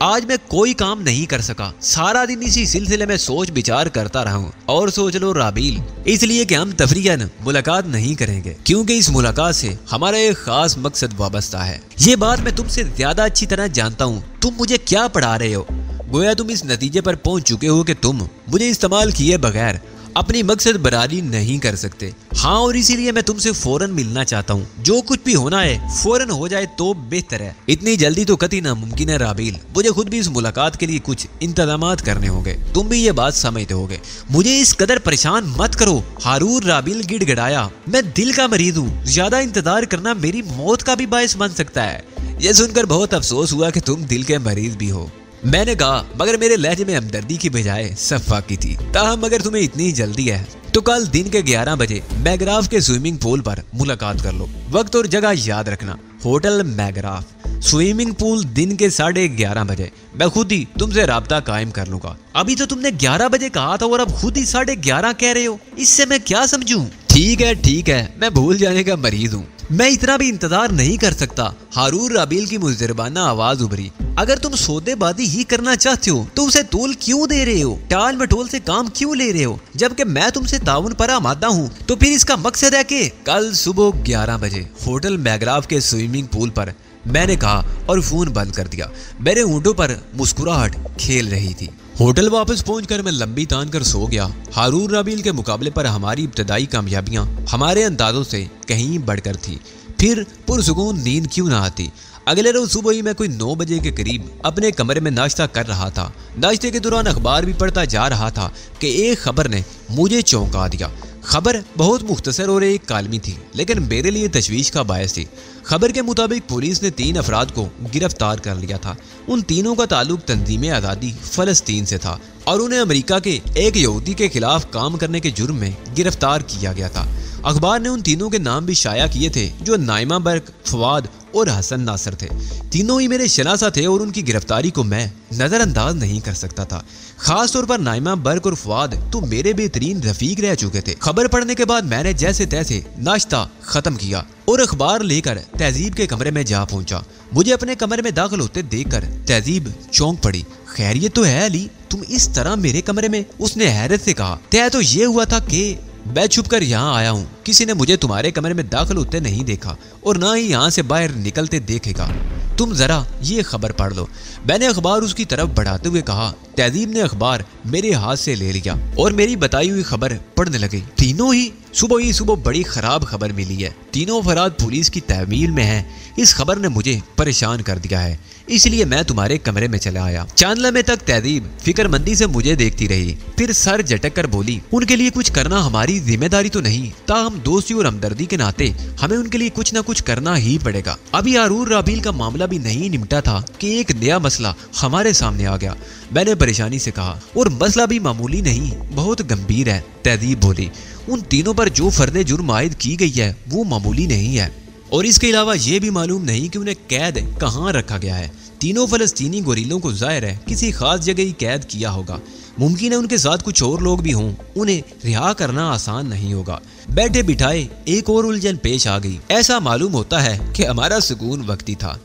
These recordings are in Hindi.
आज मैं कोई काम नहीं कर सका। सारा दिन इसी सिलसिले में सोच विचार करता रहा हूँ। और सोच लो राबील, इसलिए कि हम तफरीयन मुलाकात नहीं करेंगे, क्योंकि इस मुलाकात से हमारा एक खास मकसद वाबस्ता है। ये बात मैं तुमसे ज्यादा अच्छी तरह जानता हूँ। तुम मुझे क्या पढ़ा रहे हो? गोया तुम इस नतीजे पर पहुंच चुके हो कि तुम मुझे इस्तेमाल किए बगैर अपनी मकसद बरारी नहीं कर सकते। हाँ, और इसीलिए मैं तुमसे फौरन मिलना चाहता हूँ। जो कुछ भी होना है फौरन हो जाए तो बेहतर है। इतनी जल्दी तो कतई नामुमकिन है राबील। मुझे खुद भी इस मुलाकात के लिए कुछ इंतजामात करने होंगे। तुम भी ये बात समझते होगे। मुझे इस कदर परेशान मत करो। हारून राबील गिड़गिड़ाया। मैं दिल का मरीज हूँ। ज्यादा इंतजार करना मेरी मौत का भी बायस बन सकता है। यह सुनकर बहुत अफसोस हुआ कि तुम दिल के मरीज भी हो। मैंने कहा, मगर मेरे लहजे में हमदर्दी की बजाय सफा की थी। ताहम अगर तुम्हें इतनी जल्दी है तो कल दिन के 11 बजे मैग्राफ के स्विमिंग पूल पर मुलाकात कर लो। वक्त और जगह याद रखना, होटल मैग्राफ, स्विमिंग पूल, दिन के 11:30 बजे। मैं खुद ही तुमसे राब्ता कायम कर लूंगा। अभी तो तुमने 11 बजे कहा था और अब खुद ही 11:30 कह रहे हो। इससे मैं क्या समझूं? ठीक है, मैं भूल जाने का मरीज हूँ। मैं इतना भी इंतजार नहीं कर सकता। हारून राबील की मुजरबाना आवाज उभरी। अगर तुम सौदेबाजी ही करना चाहते हो तो उसे तोल क्यों दे रहे हो? टाल मटोल से काम क्यों ले रहे हो? जबकि मैं तुमसे ताउन पर आमादा हूँ। तो फिर इसका मकसद है कि कल सुबह 11 बजे होटल मैग्राफ के स्विमिंग पूल पर, मैंने कहा और फोन बंद कर दिया। मेरे होंठों पर मुस्कुराहट खेल रही थी। होटल वापस पहुंचकर मैं लंबी तान कर सो गया। हारून राबील के मुकाबले पर हमारी इब्तदाई कामयाबियां हमारे अंदाजों से कहीं बढ़कर थी। फिर पुरसुकून नींद क्यों ना आती। अगले रोज सुबह ही मैं कोई 9 बजे के करीब अपने कमरे में नाश्ता कर रहा था। नाश्ते के दौरान अखबार भी पढ़ता जा रहा था कि एक खबर ने मुझे चौंका दिया। खबर बहुत मुख्तसर और एक कालमी थी, लेकिन मेरे लिए तशवीश का बायस थी। खबर के मुताबिक पुलिस ने 3 अफराद को गिरफ्तार कर लिया था। उन तीनों का ताल्लुक तंजीम आज़ादी फ़लस्तीन से था और उन्हें अमेरिका के एक यहूदी के खिलाफ काम करने के जुर्म में गिरफ्तार किया गया था। अखबार ने उन तीनों के नाम भी शाया किए थे, जो नाइमा बर्क, फवाद और हसन नासर थे। तीनों ही मेरे शनासा थे और उनकी गिरफ्तारी को मैं नजरअंदाज नहीं कर सकता था। खास तौर पर नाइमा बर्क और फवाद तो मेरे बेहतरीन रफीक रह चुके थे। खबर पढ़ने के बाद मैंने जैसे तैसे नाश्ता खत्म किया और अखबार लेकर तहजीब के कमरे में जा पहुंचा। मुझे अपने कमरे में दाखिल होते देखकर तहजीब चौंक पड़ी। खैरियत तो है अली, तुम इस तरह मेरे कमरे में? उसने हैरत से कहा। तय तो ये हुआ था कि मैं छुपकर यहाँ आया हूँ। किसी ने मुझे तुम्हारे कमरे में दाखिल होते नहीं देखा और ना ही यहाँ से बाहर निकलते देखेगा। तुम जरा ये खबर पढ़ लो। मैंने अखबार उसकी तरफ बढ़ाते हुए कहा। तहजीब ने अखबार मेरे हाथ से ले लिया और मेरी बताई हुई खबर पढ़ने लगी। तीनों ही सुबह बड़ी खराब खबर मिली है। तीनों अफराद पुलिस की तहवील में हैं। इस खबर ने मुझे परेशान कर दिया है, इसलिए मैं तुम्हारे कमरे में चला आया। चांद लम्हे तक तहजीब फिक्रमंदी से मुझे देखती रही, फिर सर झटक कर बोली, उनके लिए कुछ करना हमारी जिम्मेदारी तो नहीं, ताहम दोस्ती और हमदर्दी के नाते हमें उनके लिए कुछ न कुछ करना ही पड़ेगा। अभी हारून राबील का मामला भी नहीं निपटा था कि एक नया मसला हमारे सामने आ गया। मैंने परेशानी से कहा, और मसला भी मामूली नहीं, बहुत गंभीर है। तहजीब बोली, उन तीनों पर जो फर्द जुर्म आयद की गई है वो मामूली नहीं है, और इसके अलावा ये भी मालूम नहीं कि उन्हें कैद कहाँ रखा गया है। तीनों फलस्तीनी गोरीलों को जाहिर है किसी खास जगह ही कैद किया होगा। मुमकिन है उनके साथ कुछ और लोग भी हों। उन्हें रिहा करना आसान नहीं होगा। बैठे बिठाए एक और उलझन पेश आ गई। ऐसा मालूम होता है कि हमारा सुकून वक्ती था।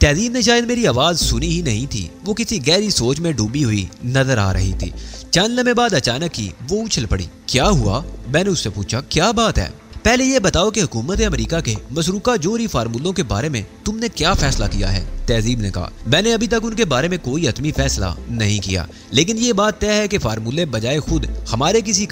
तहजीब ने शायद मेरी आवाज सुनी ही नहीं थी। वो किसी गहरी सोच में डूबी हुई नजर आ रही थी। चंद लम्हे बाद अचानक ही वो उछल पड़ी। क्या हुआ? मैंने उससे पूछा। क्या बात है? पहले ये बताओ कि हुकूमत अमेरिका के मसरूका जोहरी फार्मूलों के बारे में तुमने क्या फैसला किया है? तहजीब ने कहा, मैंने अभी तक उनके बारे में कोई हतमी फैसला नहीं किया, लेकिन ये बात तय है कि फार्मूले बजाय खुद हमारे किसी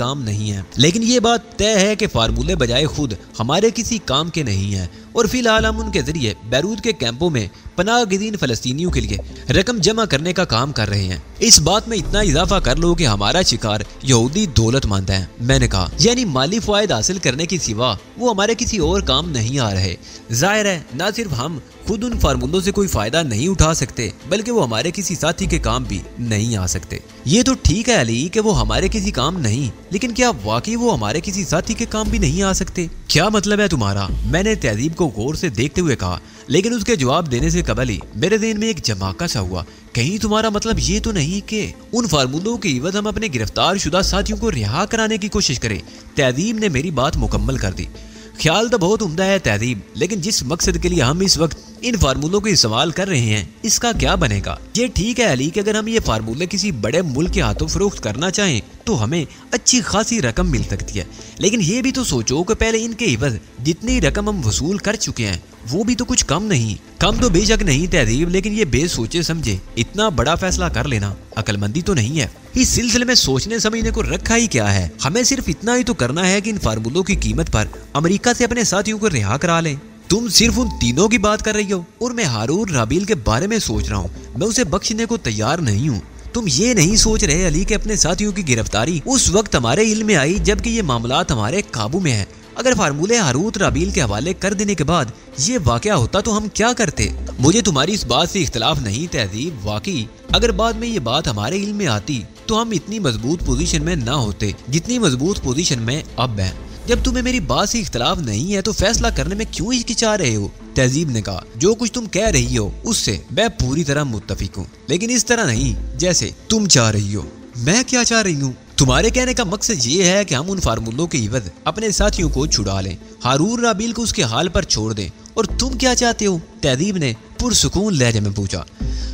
काम के नहीं है और फिलहाल हम उनके जरिए बैरूत के कैंपों में पनाहगज़ीन फलस्तीनियों के लिए रकम जमा करने का काम कर रहे हैं। इस बात में इतना इजाफा कर लो कि हमारा शिकार यहूदी दौलतमंद है। मैंने कहा, यानी माली फायदा हासिल करने के सिवा वो हमारे किसी और काम नहीं आ रहे। जाहिर है न सिर्फ हम खुद उन फार्मूलों से कोई फायदा नहीं उठा सकते, बल्कि वो हमारे किसी साथी के काम भी नहीं आ सकते। ये तो ठीक है अली कि वो हमारे किसी काम नहीं, लेकिन क्या वाकई वो हमारे किसी साथी के काम भी नहीं आ सकते? क्या मतलब है तुम्हारा? मैंने तहजीब को गौर से देखते हुए कहा, लेकिन उसके जवाब देने से कबल ही मेरे ज़हन में एक झमाका सा हुआ। कहीं तुम्हारा मतलब ये तो नहीं कि उन फार्मूलों के इवज़ हम अपने गिरफ्तार शुदा साथियों को रिहा कराने की कोशिश करें? तहजीब ने मेरी बात मुकम्मल कर दी। ख्याल तो बहुत उम्दा है तहजीब, लेकिन जिस मकसद के लिए हम इस वक्त इन फार्मूलों को इस्तेमाल कर रहे हैं इसका क्या बनेगा? ये ठीक है अली कि अगर हम ये फार्मूले किसी बड़े मुल्क के हाथों फरोख्त करना चाहें तो हमें अच्छी खासी रकम मिल सकती है, लेकिन ये भी तो सोचो कि पहले इनके इवज जितनी रकम हम वसूल कर चुके हैं वो भी तो कुछ कम नहीं। कम तो बेशक नहीं तहजीब, लेकिन ये बेसोचे समझे इतना बड़ा फैसला कर लेना अक्लमंदी तो नहीं है। इस सिलसिले में सोचने समझने को रखा ही क्या है? हमें सिर्फ इतना ही तो करना है कि इन फार्मूलों की कीमत पर अमेरिका से अपने साथियों को रिहा करा लें। तुम सिर्फ उन तीनों की बात कर रही हो और मैं हारून राबील के बारे में सोच रहा हूँ। मैं उसे बख्शने को तैयार नहीं हूँ। तुम ये नहीं सोच रहे अली कि अपने साथियों की गिरफ्तारी उस वक्त हमारे इल्म में आई जबकि ये मामलात हमारे काबू में है। अगर फार्मूले हारून राबील के हवाले कर देने के बाद ये वाकया होता तो हम क्या करते? मुझे तुम्हारी इस बात से इख्तलाफ नहीं तहजीब, वाकई अगर बाद में ये बात हमारे इल्म में आती तो हम इतनी मजबूत पोजीशन में ना होते जितनी मजबूत पोजीशन में अब है। जब तुम्हें मेरी बात से इख्तलाफ नहीं है तो फैसला करने में क्यों हिचकिचा रहे हो? तहजीब ने कहा, जो कुछ तुम कह रही हो उससे मैं पूरी तरह मुत्तफिक हूँ, लेकिन इस तरह नहीं जैसे तुम चाह रही हो। मैं क्या चाह रही हूँ? तुम्हारे कहने का मकसद ये है कि हम उन फार्मूलों के इवज अपने साथियों को छुड़ा लें, हारून राबील को उसके हाल पर छोड़ दें। और तुम क्या चाहते हो? तहजीब ने पुरसुकून लहजे में पूछा।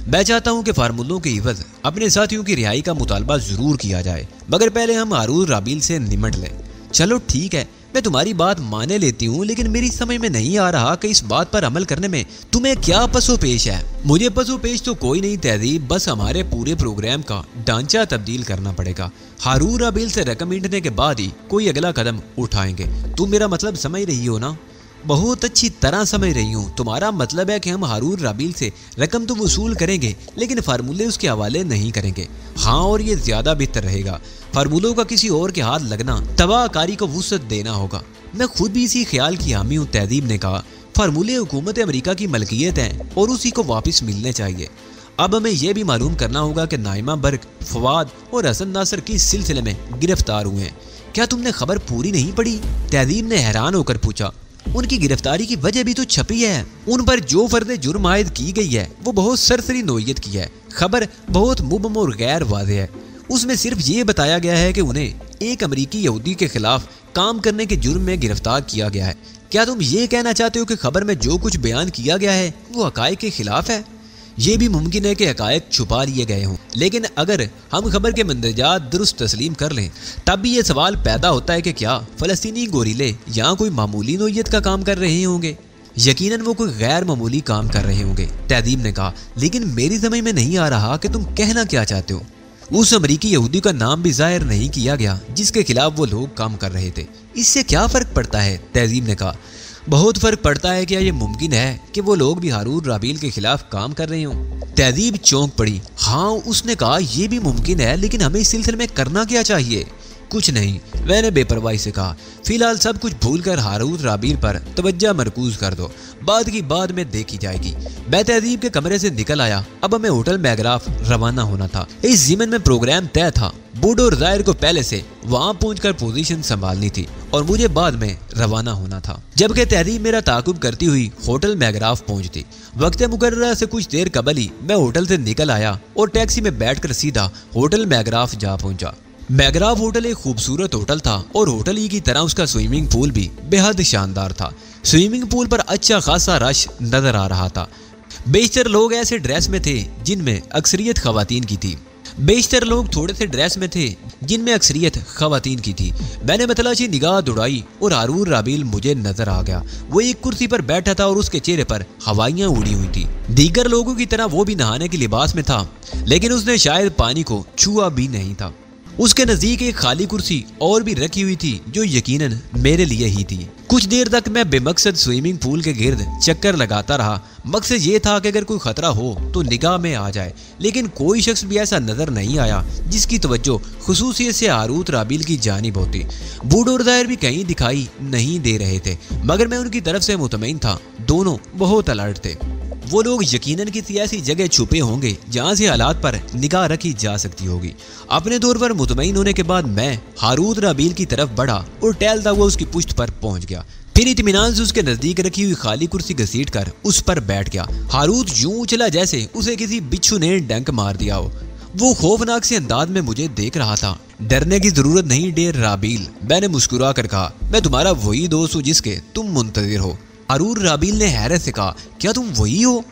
मैं चाहता हूँ कि फार्मूलों के इवज अपने साथियों की रिहाई का मुतालबा जरूर किया जाए, मगर पहले हम हारून राबील से निमट लें। चलो ठीक है, मैं तुम्हारी बात माने लेती हूँ, लेकिन मेरी समझ में नहीं आ रहा कि इस बात पर अमल करने में तुम्हें क्या पसोपेश है। मुझे पसोपेश तो कोई नहीं तहजीब, बस हमारे पूरे प्रोग्राम का ढांचा तब्दील करना पड़ेगा। हारून राबील से रकम ईंटने के बाद ही कोई अगला कदम उठाएंगे। तुम मेरा मतलब समझ रही हो ना? बहुत अच्छी तरह समझ रही हूँ। तुम्हारा मतलब है कि हम हारून राबील से रकम तो वसूल करेंगे लेकिन फार्मूले उसके हवाले नहीं करेंगे। हाँ, और ये ज्यादा बेहतर रहेगा। फार्मूलों का किसी और के हाथ लगना तबाहकारी को वुसअत देना होगा। मैं खुद भी इसी ख्याल की हामी हूँ, तहजीब ने कहा। फार्मूले हुकूमत अमेरिका की मलकियत हैं और उसी को वापस मिलने चाहिए। अब हमें यह भी मालूम करना होगा कि नाइमा बर्क, फवाद और हसन नासर किस सिलसिले में गिरफ्तार हुए हैं। क्या तुमने खबर पूरी नहीं पढ़ी? तहजीब ने हैरान होकर पूछा। उनकी गिरफ्तारी की वजह भी तो छपी है। उन पर जो फर्द जुर्म आयद की गई है वो बहुत सरसरी नोयत की है। खबर बहुत मुबहम और गैर वाज़ेह है। उसमें सिर्फ ये बताया गया है कि उन्हें एक अमरीकी यहूदी के खिलाफ काम करने के जुर्म में गिरफ्तार किया गया है। क्या तुम ये कहना चाहते हो कि खबर में जो कुछ बयान किया गया है वो हकायक के खिलाफ है? ये भी मुमकिन है कि हकायक छुपा लिए गए हों, लेकिन अगर हम खबर के मंदरजात दुरुस्त तस्लीम कर लें तब भी ये सवाल पैदा होता है कि क्या फ़लस्तीनी गोरीले यहाँ कोई मामूली नोयत का काम कर रहे होंगे? यकीनन वो कोई गैर मामूली काम कर रहे होंगे, तहजीब ने कहा। लेकिन मेरी समझ में नहीं आ रहा कि तुम कहना क्या चाहते हो। उस अमरीकी यहूदी का नाम भी जाहिर नहीं किया गया जिसके खिलाफ वो लोग काम कर रहे थे। इससे क्या फ़र्क पड़ता है? तहजीब ने कहा। बहुत फ़र्क पड़ता है। क्या ये मुमकिन है कि वो लोग भी हारून राबील के खिलाफ काम कर रहे हों? तहजीब चौंक पड़ी। हाँ, उसने कहा यह भी मुमकिन है, लेकिन हमें इस सिलसिले में करना क्या चाहिए? कुछ नहीं, मैंने बेपरवाही से कहा। फिलहाल सब कुछ भूलकर हारून राबील पर तवज्जो मरकूज कर दो, बाद की बाद में देखी जाएगी। मैं तहजीब के कमरे से निकल आया। अब हमें होटल मैग्राफ रवाना होना था। इस ज़िमन में प्रोग्राम तय था। बूडो और ज़ाहिर को पहले से वहां पहुंचकर पोजीशन संभालनी थी और मुझे बाद में रवाना होना था, जबकि तहजीब मेरा ताकुब करती हुई होटल मैग्राफ पहुंचती। वक्त मुकर्रर से कुछ देर कबल ही मैं होटल से निकल आया और टैक्सी में बैठकर सीधा होटल मैग्राफ जा पहुंचा। मैग्राफ होटल एक खूबसूरत होटल था और होटल ही की तरह उसका स्विमिंग पूल भी बेहद शानदार था। स्विमिंग पूल पर अच्छा खासा रश नजर आ रहा था। बेशतर लोग ऐसे ड्रेस में थे जिनमें अक्सरियत खवातीन की थी। बेशतर लोग थोड़े से ड्रेस में थे जिनमें अक्सरियत खवातीन की थी। मैंने मतलाशी निगाह दौड़ाई और हारून राबील मुझे नजर आ गया। वो एक कुर्सी पर बैठा था और उसके चेहरे पर हवाइयां उड़ी हुई थी। दीगर लोगों की तरह वो भी नहाने के लिबास में था, लेकिन उसने शायद पानी को छुआ भी नहीं था। उसके नजदीक एक खाली कुर्सी और भी रखी हुई थी जो यकीनन मेरे लिए ही थी। कुछ देर तक मैं बेमकसद स्विमिंग पूल के गिर्द चक्कर लगाता रहा। मकसद ये था कि अगर कोई खतरा हो तो निगाह में आ जाए, लेकिन कोई शख्स भी ऐसा नजर नहीं आया जिसकी तवज्जो खुसूसियत से हारून राबील की जानिब होती। बूढ़ो और ज़ाहिर भी कहीं दिखाई नहीं दे रहे थे, मगर मैं उनकी तरफ से मुतमईन था। दोनों बहुत अलर्ट थे। वो लोग यकीनन किसी ऐसी जगह छुपे होंगे जहां से हालात पर निगाह रखी जा सकती होगी। अपने दौर पर मुतमईन होने के बाद मैं हारून राबील की तरफ बढ़ा और टहलता हुआ उसकी पुश्त पर पहुंच गया। फिर इत्मीनान से उसके नजदीक रखी हुई खाली कुर्सी घसीट कर उस पर बैठ गया। हारून यूं उछला जैसे उसे किसी बिच्छू ने डंक मार दिया हो। वो खौफनाक से अंदाज में मुझे देख रहा था। डरने की जरूरत नहीं डेर राबील, मैंने मुस्कुरा कर कहा। मैं तुम्हारा वही दोस्त हूँ जिसके तुम मुंतजिर हो। हारून राबील ने हैरत से कहा, क्या तुम वही हो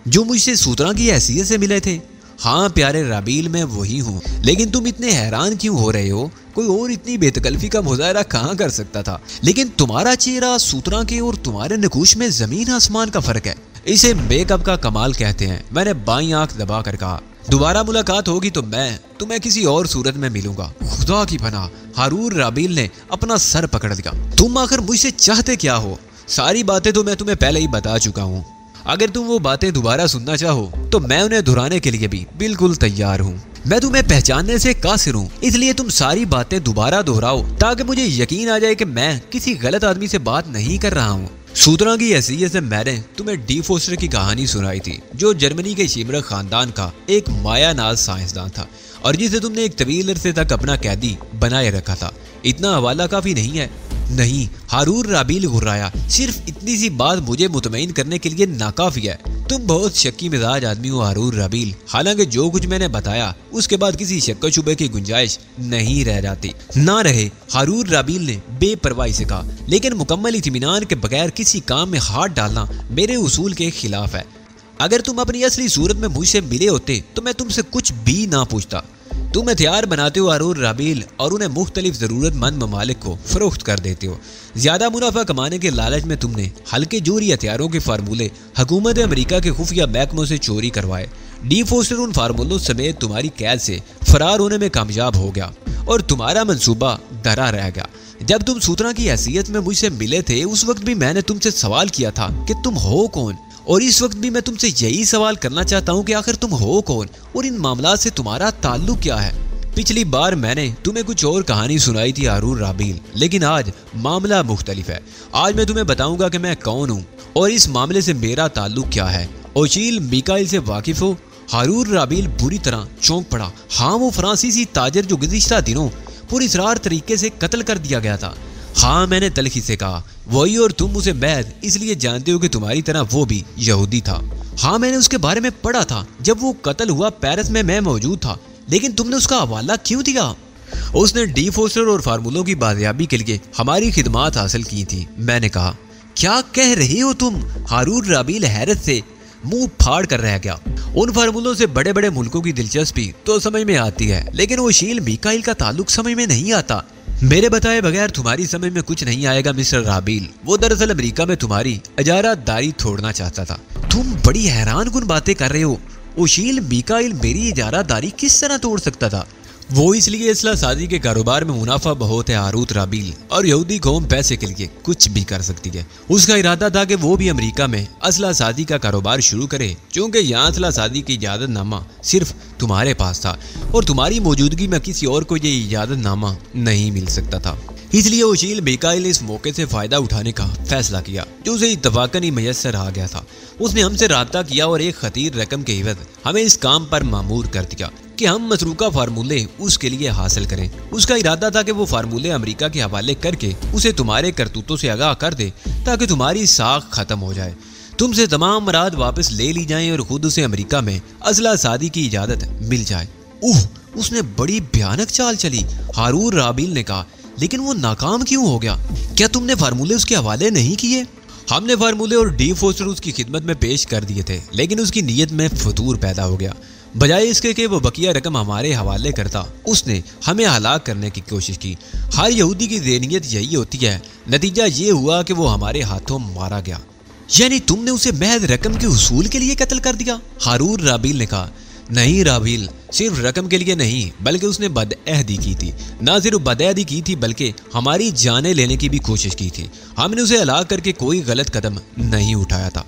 जो मुझसे सूत्रा की हैसियत से मिले थे? हाँ प्यारे राबील, मैं वही हूँ। लेकिन तुम इतने हैरान क्यों हो रहे हो? कोई और इतनी बेतकल्फी का मुजाहरा कहाँ कर सकता था? लेकिन तुम्हारा चेहरा सूत्रा के और तुम्हारे नकुश में जमीन आसमान का फर्क है। इसे मेकअप का कमाल कहते हैं, मैंने बाईं आंख दबा कर कहा। दोबारा मुलाकात होगी तो मैं तुम्हें किसी और सूरत में मिलूंगा। खुदा की पनाह, हारून राबील ने अपना सर पकड़ लिया। तुम आखिर मुझसे चाहते क्या हो? सारी बातें तो मैं तुम्हें पहले ही बता चुका हूँ। अगर तुम वो बातें दोबारा सुनना चाहो तो मैं उन्हें दोहराने के लिए भी बिल्कुल तैयार हूँ। मैं तुम्हें पहचानने से कासिर हूँ, इसलिए तुम सारी बातें दोबारा दोहराओ ताकि मुझे यकीन आ जाए कि मैं किसी गलत आदमी से बात नहीं कर रहा हूँ। सूत्रा की हैसियत से मैंने तुम्हें डी फोस्टर की कहानी सुनाई थी, जो जर्मनी के शिमर खानदान का एक मायानाज साइंसदान था और जिसे तुमने एक तवील अरसे तक अपना कैदी बनाए रखा था। इतना हवाला काफी नहीं है? नहीं, हारून राबील घुर्राया। सिर्फ इतनी सी बात मुझे मुतमईन करने के लिए नाकाफी है। तुम बहुत शक्की मिजाज आदमी हो हारून राबील। हालांकि जो कुछ मैंने बताया उसके बाद किसी शक शुबे की गुंजाइश नहीं रह जाती। ना रहे, हारून राबील ने बेपरवाही से कहा। लेकिन मुकम्मल इत्मीनान के बगैर किसी काम में हाथ डालना मेरे उसूल के खिलाफ है। अगर तुम अपनी असली सूरत में मुझसे मिले होते तो मैं तुमसे कुछ भी ना पूछता। तुम हथियार बनाते हो हारून राबील और उन्हें मुख्तलिफ ज़रूरतमंद ममालिक को फरोख्त कर देते हो। ज़्यादा मुनाफा कमाने के लालच में तुमने हल्के जोरी हथियारों के फार्मूले हुकूमत अमेरिका के खुफिया महकमों से चोरी करवाए। डी फोस्टर उन फार्मूलों समेत तुम्हारी कैद से फरार होने में कामयाब हो गया और तुम्हारा मंसूबा धरा रह गया। जब तुम सूत्रा की हैसियत में मुझसे मिले थे उस वक्त भी मैंने तुमसे सवाल किया था कि तुम हो कौन, और इस वक्त भी मैं तुमसे यही सवाल करना चाहता हूँ कि आखिर तुम हो कौन और इन मामला से तुम्हारा ताल्लुक क्या है। पिछली बार मैंने तुम्हें कुछ और कहानी सुनाई थी हारून राबील, लेकिन आज मामला मुख्तलिफ है। आज मैं तुम्हें बताऊंगा कि मैं कौन हूँ और इस मामले से मेरा ताल्लुक क्या है। ओशील मिकाइल से वाकिफ हो? हारून राबील बुरी तरह चौंक पड़ा। हाँ, वो फ्रांसीसी ताजर जो गुज़िश्ता दिनों पुरअसरार तरीके से कत्ल कर दिया गया था। हाँ, मैंने तलखी से कहा। वही, और तुम उसे महज इसलिए जानते हो कि तुम्हारी तरह वो भी यहूदी था। हाँ, मैंने उसके बारे में पढ़ा था। जब वो कत्ल हुआ पेरिस में मैं मौजूद था। लेकिन तुमने उसका हवाला क्यों दिया? उसने डी फोस्टर और फार्मूलों की बाजियाबी के लिए हमारी खिदमात हासिल की थी। मैंने कहा, क्या कह रहे हो तुम? हारून राबील हैरत से मुंह फाड़ कर रह गया। उन फार्मूलों से बड़े बड़े मुल्कों की दिलचस्पी तो समझ में आती है, लेकिन ओशील मिकाइल का ताल्लुक समझ में नहीं आता। मेरे बताए बगैर तुम्हारी समझ में कुछ नहीं आएगा मिस्टर राबील। वो दरअसल अमेरिका में तुम्हारी इजारादारी छोड़ना चाहता था। तुम बड़ी हैरान कुन बातें कर रहे हो। ओशील मिकाइल मेरी इजारादारी किस तरह तोड़ सकता था? वो इसलिए असला साजी के कारोबार में मुनाफा बहुत है हारून राबील, और यहूदी कौम पैसे के लिए कुछ भी कर सकती है। उसका इरादा था कि वो भी अमेरिका में असला साजी का कारोबार शुरू करे, क्योंकि यहाँ असला साजी की इजाजतनामा सिर्फ तुम्हारे पास था और तुम्हारी मौजूदगी में किसी और को ये इजाजतनामा नहीं मिल सकता था। इसलिए ओशील मिकाइल ने इस मौके से फायदा उठाने का फैसला किया, जो उसे इत्तफाकन ही मैसर आ गया था। उसने हमसे राब्ता किया और एक खतीर रकम के एवज हमें इस काम पर मामूर कर दिया कि हम मसरूका फार्मूले उसके लिए हासिल करें। उसका इरादा था कि वो फार्मूले अमेरिका के हवाले करके उसे तुम्हारे करतूतों से आगाह कर दे, ताकि तुम्हारी साख खत्म हो जाए, तुमसे तमाम मराद वापस ले ली जाएं और खुद उसे अमेरिका में असला सादी की इजाजत मिल जाए। उसने बड़ी भयानक चाल चली, हारून राबील ने कहा। लेकिन वो नाकाम क्यों हो गया? क्या तुमने फार्मूले उसके हवाले नहीं किए? हमने फार्मूले और डी फोस्टर उसकी खिदमत में पेश कर दिए थे, लेकिन उसकी नीयत में फतूर पैदा हो गया। बजाय इसके कि वो बकिया रकम हमारे हवाले करता, उसने हमें हलाक करने की कोशिश की। हर यहूदी की ज़हनियत यही होती है। नतीजा ये हुआ कि वो हमारे हाथों मारा गया। यानी तुमने उसे महज रकम के हुसूल के लिए कत्ल कर दिया? हारून राबील ने कहा। नहीं राबील, सिर्फ रकम के लिए नहीं, बल्कि उसने बदअहदी की थी। ना सिर्फ बदअहदी की थी, बल्कि हमारी जानें लेने की भी कोशिश की थी। हमने उसे हलाक करके कोई गलत कदम नहीं उठाया था।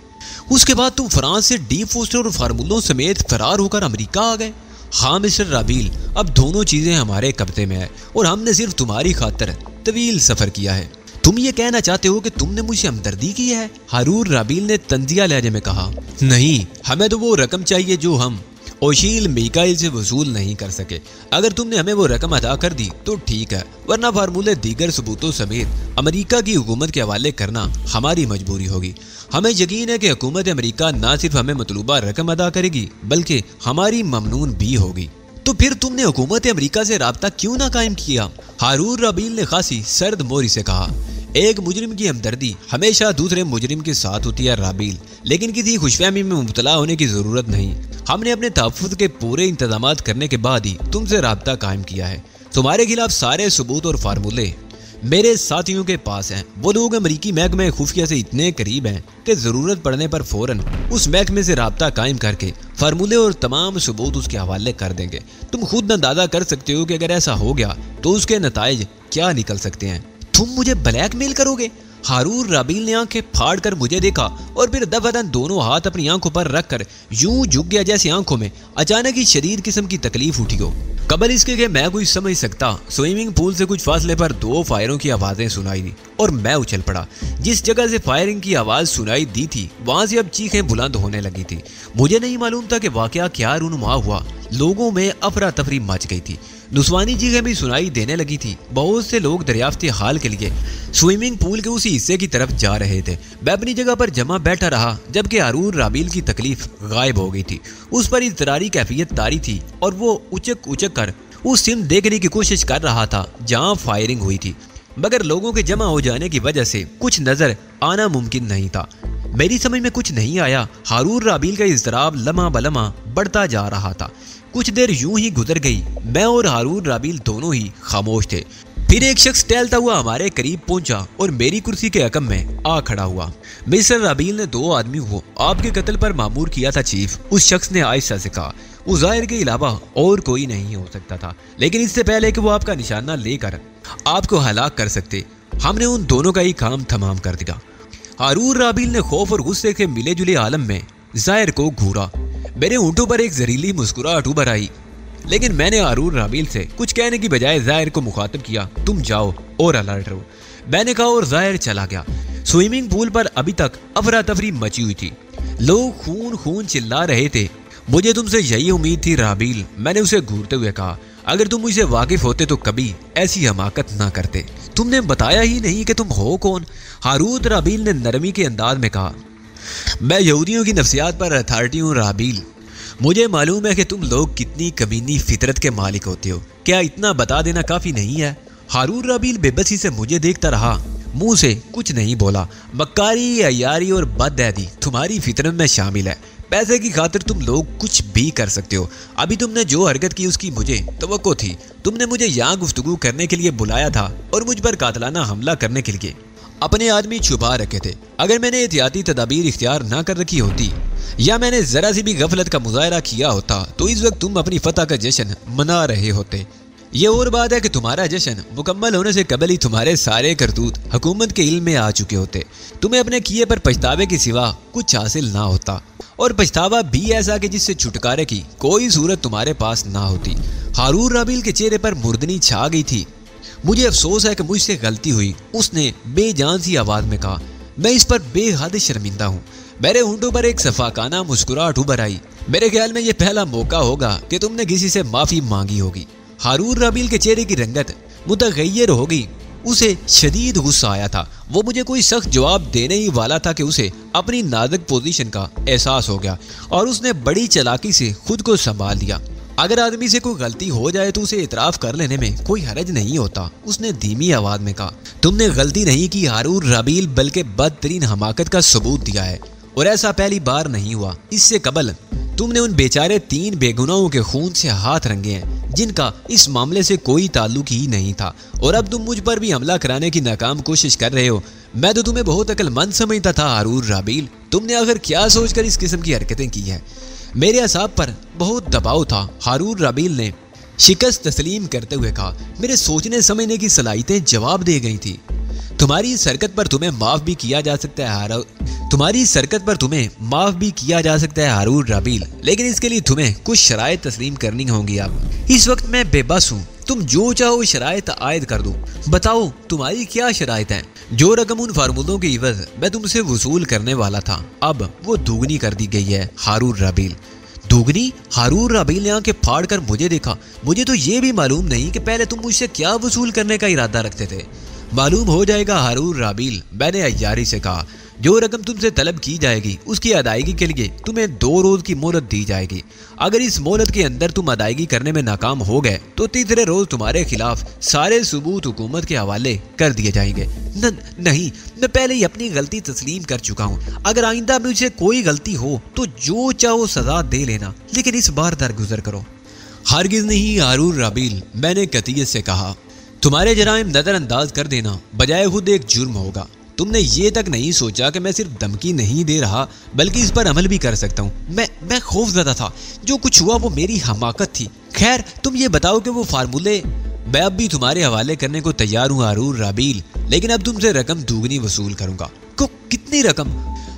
उसके बाद तुम फ्रांस से डी फोस्टर और फार्मूलों समेत फरार होकर अमेरिका आ गए। हाँ मिस्टर राबील, अब दोनों चीजें हमारे कब्जे में है और हमने सिर्फ तुम्हारी खातिर तवील सफर किया है। तुम ये कहना चाहते हो कि तुमने मुझे हमदर्दी की है? हारून राबील ने तंजिया लहजे में कहा। नहीं, हमें तो वो रकम चाहिए जो हम ओशील मिकाइल से वसूल नहीं कर सके। अगर तुमने हमें वो रकम अदा कर दी तो ठीक है, वरना फार्मूले दीगर सबूतों समेत अमेरिका की हुकूमत के हवाले करना हमारी मजबूरी होगी। हमें यकीन है कि हुकूमत अमेरिका ना सिर्फ हमें मतलूबा रकम अदा करेगी, बल्कि हमारी ममनून भी होगी। तो फिर तुमने हुकूमत अमेरिका से राब्ता क्यों ना कायम किया? हारून रबील ने खासी सर्द मोरी से कहा। एक मुजरिम की हमदर्दी हमेशा दूसरे मुजरिम के साथ होती है राबील, लेकिन किसी खुशफहमी में मुब्तला होने की जरूरत नहीं। हमने अपने तहफ़्फ़ुज़ के पूरे इंतजाम करने के बाद ही तुमसे राब्ता कायम किया है। तुम्हारे खिलाफ सारे सबूत और फार्मूले मेरे साथियों के पास हैं। वो लोग अमरीकी महकमे खुफिया से इतने करीब हैं कि ज़रूरत पड़ने पर फ़ौरन उस महकमे से राब्ता कायम करके फार्मूले और तमाम सबूत उसके हवाले कर देंगे। तुम खुद अंदाज़ा कर सकते हो कि अगर ऐसा हो गया तो उसके नताइज क्या निकल सकते हैं। तुम मुझे ब्लैकमेल करोगे? हारून रबील ने आंखें फाड़ कर मुझे देखा और फिर दफादन दोनों हाथ अपनी आंखों पर रखकर यूं झुक गया जैसे आंखों में अचानक ही शदीद किस्म की तकलीफ उठी हो। कबल इसके कि मैं कुछ समझ सकता, स्विमिंग पूल से कुछ फासले पर 2 फायरों की आवाजें सुनाई दी और मैं उछल पड़ा। जिस जगह से फायरिंग की आवाज सुनाई दी थी वहां से अब चीखें बुलंद होने लगी थी। मुझे नहीं मालूम था कि वाकया क्या रूनुमा हुआ। लोगों में अफरा तफरी मच गई थी। नुस्वानी चीखें भी सुनाई देने लगी थी। बहुत से लोग दरियाफ्ती हाल के लिए स्विमिंग पूल के उसी हिस्से की तरफ जा रहे थे। मैं अपनी जगह पर जमा बैठा रहा जबकि हारून रबील की तकलीफ गायब हो गई थी। उस पर इज़्तिरारी कैफियत तारी थी और वो उचक उचक कर उस सिम देखने की कोशिश कर रहा था जहां फायरिंग हुई थी, मगर लोगों के जमा हो जाने की वजह से कुछ नजर आना मुमकिन नहीं था। मेरी समझ में कुछ नहीं आया। हारून रबील का इज़्तिराब लम्हा बलम्हा बढ़ता जा रहा था। कुछ देर यूं ही गुजर गई। मैं और हारून रबील दोनों ही खामोश थे। फिर एक शख्स टहलता हुआ हमारे करीब पहुंचा और मेरी कुर्सी के हकम में आ खड़ा हुआ। मिस्टर रबील ने 2 आदमियों को आपके कत्ल पर मामूर किया था चीफ, उस शख्स ने आहिस्ता से कहा। उज़ाहिर के अलावा और कोई नहीं हो सकता था, लेकिन इससे पहले कि वो आपका निशाना लेकर आपको हलाक कर सकते, हमने उन दोनों का ही काम तमाम कर दिया। हारून रबील ने खौफ और गुस्से के मिले जुले आलम में ज़ाहिर को घूरा। मेरे होंठों पर एक जहरीली मुस्कुराहट उभर आई, लेकिन मैंने हारून रबील से कुछ कहने की बजाय ज़ाहिर को मुखातिब किया। तुम जाओ और अलर्ट रहो, मैंने कहा और ज़ाहिर चला गया। स्विमिंग पूल पर अभी तक अफरा तफरी मची हुई थी। लोग खून खून चिल्ला रहे थे। मुझे तुमसे यही उम्मीद थी राबील, मैंने उसे घूरते हुए कहा। अगर तुम मुझसे वाकिफ होते तो कभी ऐसी हमाकत ना करते। तुमने बताया ही नहीं कि तुम हो कौन। हारून रबील ने नरमी के अंदाज में कहा। मैं यहूदियों की नफ्सियात पर अथॉरिटी हूँ राबील। मुझे मालूम है कि तुम लोग कितनी कमीनी फितरत के मालिक होते हो। क्या इतना बता देना काफी नहीं है? हारून रबील बेबसी से मुझे देखता रहा, मुंह से कुछ नहीं बोला। मक्कारी, अयारी और बदअदी तुम्हारी फितरत में शामिल है। पैसे की खातिर तुम लोग कुछ भी कर सकते हो। अभी तुमने जो हरकत की उसकी मुझे तवक्को थी। तुमने मुझे यहाँ गुफ्तगू करने के लिए बुलाया था और मुझ पर कातलाना हमला करने के लिए अपने आदमी छुपा रखे थे। अगर मैंने एहतियाती तदाबीर इख्तियार ना कर रखी होती या मैंने जरा सी भी गफलत का मुजाहरा किया होता तो इस वक्त तुम अपनी फतह का जश्न मना रहे होते। ये और बात है कि तुम्हारा जश्न मुकम्मल होने से कबल ही तुम्हारे सारे करतूत हुकूमत के इल्म में आ चुके होते। तुम्हें अपने किए पर पछतावे के सिवा कुछ हासिल ना होता, और पछतावा भी ऐसा कि जिससे छुटकारे की कोई सूरत तुम्हारे पास ना होती। हारून रबील के चेहरे पर मुर्दनी छा गई थी। मुझे अफसोस है कि मुझसे गलती हुई, उसने बेजान सी आवाज में कहा। मैं इस पर बेहद शर्मिंदा हूँ। मेरे होंठों पर एक सफाकाना मुस्कुराहट उभर आई। मेरे ख्याल में यह पहला मौका होगा कि तुमने किसी से माफी मांगी होगी। हारून रबील के चेहरे की रंगत मुतगय्यर हो गई। उसे शदीद गुस्सा आया था। वो मुझे कोई सख्त जवाब देने ही वाला था कि उसे अपनी नाजुक पोजीशन का एहसास हो गया और उसने बड़ी चालाकी से खुद को संभाल लिया। अगर आदमी से कोई गलती हो जाए तो उसे इतराफ कर लेने में कोई हरज नहीं होता, उसने धीमी आवाज में कहा। तुमने गलती नहीं की हारून रबील, बल्कि बदतरीन हमाकत का सबूत दिया है, और ऐसा पहली बार नहीं हुआ। इससे कबल तुमने उन बेचारे 3 बेगुनाहों के खून से हाथ रंगे हैं जिनका इस मामले से कोई ताल्लुक ही नहीं था, और अब तुम मुझ पर भी हमला कराने की नाकाम कोशिश कर रहे हो। मैं तो तुम्हें बहुत अक्लमंद समझता था हारून रबील। तुमने आखिर क्या सोचकर इस किस्म की हरकतें की हैं? मेरे असाब पर बहुत दबाव था, हारून रबील ने शिकस्त तस्लीम करते हुए कहा। मेरे सोचने समझने की सलाहियतें जवाब दे गई थी। तुम्हारी इस हरकत पर तुम्हें माफ भी किया जा सकता है हारून रबील, लेकिन इसके लिए तुम्हें कुछ शराइत तस्लीम करनी होंगी। अब इस वक्त मैं बेबस हूँ। तुम जो चाहो शराइत आयद कर दो। बताओ तुम्हारी क्या शराइत हैं? जो रकम उन फार्मूलों की इवज मैं तुमसे वसूल करने वाला था, अब वो दुगनी कर दी गई है हारून रबील। दुगनी? हारून रबील ने आंखें फाड़ कर मुझे देखा। मुझे तो ये भी मालूम नहीं कि पहले तुम मुझसे क्या वसूल करने का इरादा रखते थे। मालूम हो जाएगा हारून रबील, मैंने अय्यारी से कहा। जो रकम तुमसे तलब की जाएगी उसकी अदायगी के लिए तुम्हें 2 रोज की मोहलत दी जाएगी। अगर इस मोहलत के अंदर तुम अदायगी करने में नाकाम हो गए तो तीसरे रोज तुम्हारे खिलाफ सारे सबूत हुकूमत के हवाले कर दिए जाएंगे। नहीं, मैं पहले ही अपनी गलती तस्लीम कर चुका हूँ। अगर आइंदा मुझसे कोई गलती हो तो जो चाहो सजा दे लेना, लेकिन इस बार दरगुजर करो। हरगिज नहीं हारून राबील, मैंने कतियत से कहा। तुम्हारे जराइम नजरअंदाज कर देना बजाय खुद एक जुर्म होगा। तुमने ये तक नहीं सोचा कि मैं सिर्फ धमकी नहीं दे रहा बल्कि इस पर अमल भी कर सकता हूँ। मैं खौफजदा था। जो कुछ हुआ वो मेरी हमाकत थी। खैर, तुम ये बताओ कि वो फार्मूले। मैं अब भी तुम्हारे हवाले करने को तैयार हूँ हारून राबील, लेकिन अब तुमसे रकम दुगनी वसूल करूंगा। कितनी रकम?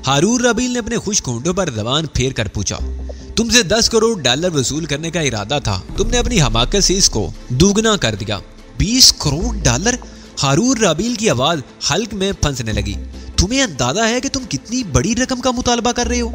हारून राबील ने अपने खुश होंठों पर जबान फेर कर पूछा। तुमसे $10 करोड़ वसूल करने का इरादा था, तुमने अपनी हमाकत से इसको दुगना कर दिया। $20 करोड़? हारून राबील की आवाज हल्क में फंसने लगी। तुम्हें अंदाजा है कि तुम कितनी बड़ी रकम का मुतालबा कर रहे हो?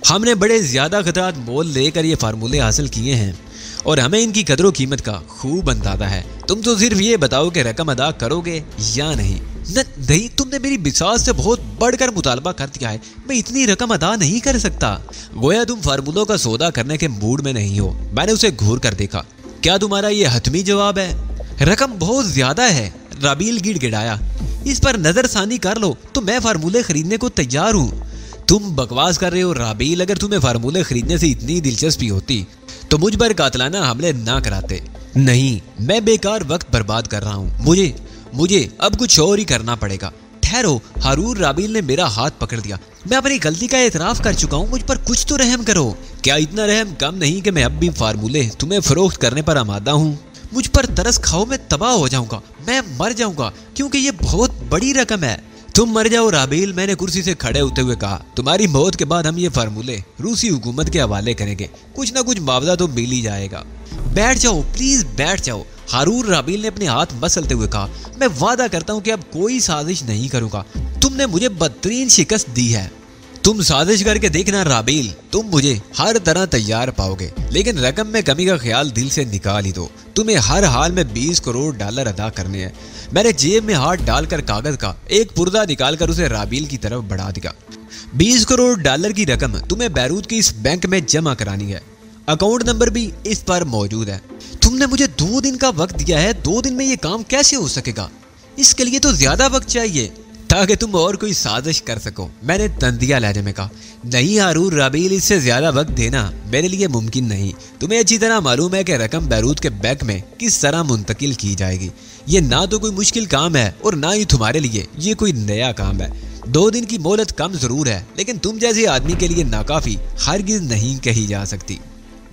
हमने बड़े ज्यादा खतरात मोल लेकर ये फार्मूले हासिल किए हैं और हमें इनकी कदर कीमत का खूब अंदाजा है। तुम तो सिर्फ ये बताओ कि रकम अदा करोगे या नहीं। नहीं, तुमने मेरी बिसात से बहुत बढ़कर मुतालबा कर दिया है। मैं इतनी रकम अदा नहीं कर सकता। गोया तुम फार्मूलों का सौदा करने के मूड में नहीं हो। मैंने उसे घूर कर देखा। क्या तुम्हारा ये हतमी जवाब है? रकम बहुत ज्यादा है, राबील गिड़गिड़ाया। इस पर नजरसानी कर लो तो मैं फार्मूले खरीदने को तैयार हूँ। तुम बकवास कर रहे हो राबील। अगर तुम्हें फार्मूले खरीदने से इतनी दिलचस्पी होती तो मुझ पर कातलाना हमले ना कराते। नहीं, मैं बेकार वक्त बर्बाद कर रहा हूँ। मुझे अब कुछ और ही करना पड़ेगा। ठहरो, हारून राबील ने मेरा हाथ पकड़ दिया। मैं अपनी गलती का एतराफ कर चुका हूँ। मुझ पर कुछ तो रहम करो। क्या इतना रहम कम नहीं कि मैं अब भी फार्मूले तुम्हें फरोख्त करने पर आमादा हूँ? मुझ पर तरस खाओ, मैं तबाह हो जाऊंगा। मैं मर जाऊंगा क्योंकि ये बहुत बड़ी रकम है। तुम मर जाओ राबील, मैंने कुर्सी से खड़े होते हुए कहा। तुम्हारी मौत के बाद हम ये फार्मूले रूसी हुकूमत के हवाले करेंगे। कुछ ना कुछ मुआवजा तो मिल ही जाएगा। बैठ जाओ प्लीज, बैठ जाओ, हारून राबील ने अपने हाथ मसलते हुए कहा। मैं वादा करता हूँ कि अब कोई साजिश नहीं करूंगा। तुमने मुझे बदतरीन शिकस्त दी है। तुम साजिश करके देखना राबील, तुम मुझे हर तरह तैयार पाओगे, लेकिन रकम में कमी का ख्याल दिल से निकाल ही दो। तुम्हें हर हाल में $20 करोड़ अदा करने हैं। मैंने जेब में हाथ डालकर कागज का एक पुर्जा निकालकर उसे राबील की तरफ बढ़ा दिया। $20 करोड़ की रकम तुम्हें बैरूत की इस बैंक में जमा करानी है। अकाउंट नंबर भी इस पर मौजूद है। तुमने मुझे 2 दिन का वक्त दिया है। 2 दिन में ये काम कैसे हो सकेगा? इसके लिए तो ज्यादा वक्त चाहिए ताकि तुम और कोई साजिश कर सको, मैंने तंदिया लहजे में कहा। नहीं हारून राबील, इससे ज्यादा वक्त देना मेरे लिए मुमकिन नहीं। तुम्हें अच्छी तरह मालूम है कि रकम बैरूत के बैंक में किस तरह मुंतकिल की जाएगी। ये ना तो कोई मुश्किल काम है और ना ही तुम्हारे लिए ये कोई नया काम है। 2 दिन की मोहलत कम जरूर है, लेकिन तुम जैसे आदमी के लिए नाकाफी हरगिज नहीं कही जा सकती।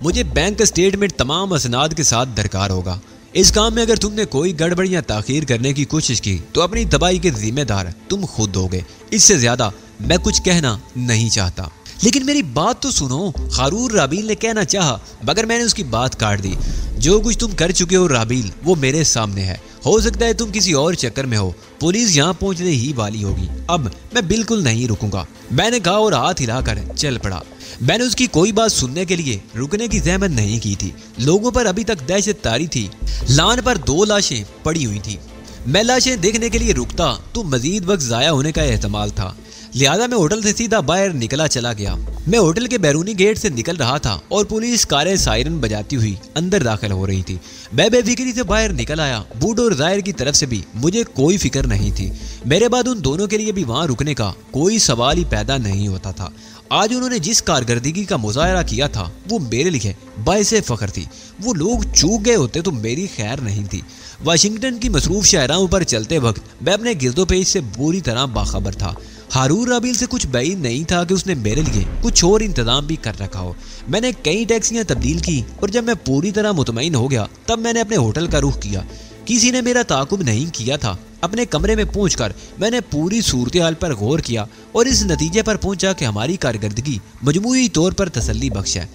मुझे बैंक स्टेटमेंट तमाम असनाद के साथ दरकार होगा। इस काम में अगर तुमने कोई गड़बड़ या ताखीर करने की कोशिश की तो अपनी तबाही के जिम्मेदार तुम खुद होगे। इससे ज्यादा मैं कुछ कहना नहीं चाहता। लेकिन मेरी बात तो सुनो, हारून राबील ने कहना चाहा, मगर मैंने उसकी बात काट दी। जो कुछ तुम कर चुके हो राबील, वो मेरे सामने है। हो सकता है तुम किसी और चक्कर में हो। पुलिस यहाँ पहुंचने ही वाली होगी। अब मैं बिल्कुल नहीं रुकूंगा, मैंने कहा और हाथ हिलाकर चल पड़ा। मैंने उसकी कोई बात सुनने के लिए रुकने की जहमत नहीं की थी। लोगों पर अभी तक दहशत तारी थी। लान पर 2 लाशें पड़ी हुई थी। मैं लाशें देखने के लिए रुकता तो मजीद वक्त जाया होने का एहतमाल था, लिहाजा मैं होटल से सीधा बाहर निकला चला गया। मैं होटल के बैरूनी गेट से निकल रहा था और पुलिस कारें सायरन बजाती हुई अंदर दाखिल हो रही थी। मैं बेफिक्री से बाहर निकल आया। बूड और जाहिर की तरफ से भी मुझे कोई फिक्र नहीं थी। मेरे बाद उन दोनों के लिए भी वहां रुकने का कोई सवाल ही पैदा नहीं होता था। आज उन्होंने जिस कारकर्दगी का मुजाहरा किया था वो मेरे लिए बाइसे फख्र थी। वो लोग चूक गए होते तो मेरी खैर नहीं थी। वाशिंगटन की मसरूफ शाहराहों पर चलते वक्त मैं अपने गिरदोपेश से बुरी तरह बाखबर था। हारून राबील से कुछ बैद नहीं था कि उसने मेरे लिए कुछ और इंतजाम भी कर रखा हो। मैंने कई टैक्सियां तब्दील की और जब मैं पूरी तरह मुतमईन हो गया तब मैंने अपने होटल का रुख किया। किसी ने मेरा ताकुब नहीं किया था। अपने कमरे में पहुंचकर मैंने पूरी सूरत हाल पर गौर किया और इस नतीजे पर पहुंचा कि हमारी कारकर्दगी मजमूई तौर पर तसल्ली बख्श है।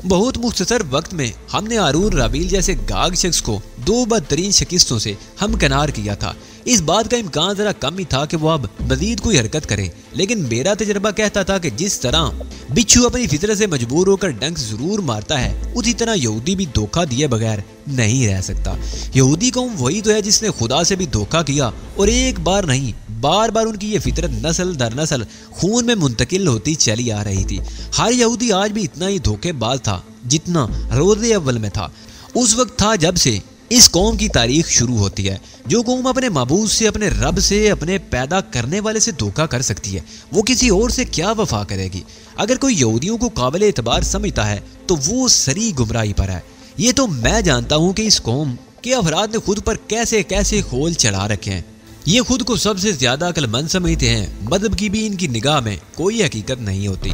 बहुत मुख्तसर वक्त में हमने हारून राबील जैसे गाग शख्स को 2 बदतरीन शिकस्तों से हमकनार किया था। इस बात का इम्कान जरा कम ही था कि वो अब मजीद कोई हरकत करे, लेकिन मेरा तजर्बा कहता था कि जिस तरह बिच्छू अपनी फितरत से मजबूर होकर डंक जरूर मारता है, उसी तरह यहूदी भी धोखा दिए बगैर नहीं रह सकता। यहूदी कौम वही तो है जिसने खुदा से भी धोखा किया और एक बार नहीं बार बार उनकी ये फितरत नस्ल दर नस्ल खून में मुंतकिल होती चली आ रही थी। हर यहूदी आज भी इतना ही धोखेबाज था जितना रोज़े अव्वल में था। उस वक्त था जब से इस कौम की तारीख शुरू होती है। जो कौम अपने माबूद से, अपने रब से, अपने पैदा करने वाले से धोखा कर सकती है, वो किसी और से क्या वफा करेगी। अगर कोई यहूदियों को काबिल एतबार समझता है तो वो सरी गुमराही पर है। ये तो मैं जानता हूँ कि इस कौम के अफराद ने खुद पर कैसे कैसे खोल चढ़ा रखे हैं। ये खुद को सबसे ज्यादा अक्लमंद समझते हैं। मजहब की भी इनकी निगाह में कोई हकीकत नहीं होती,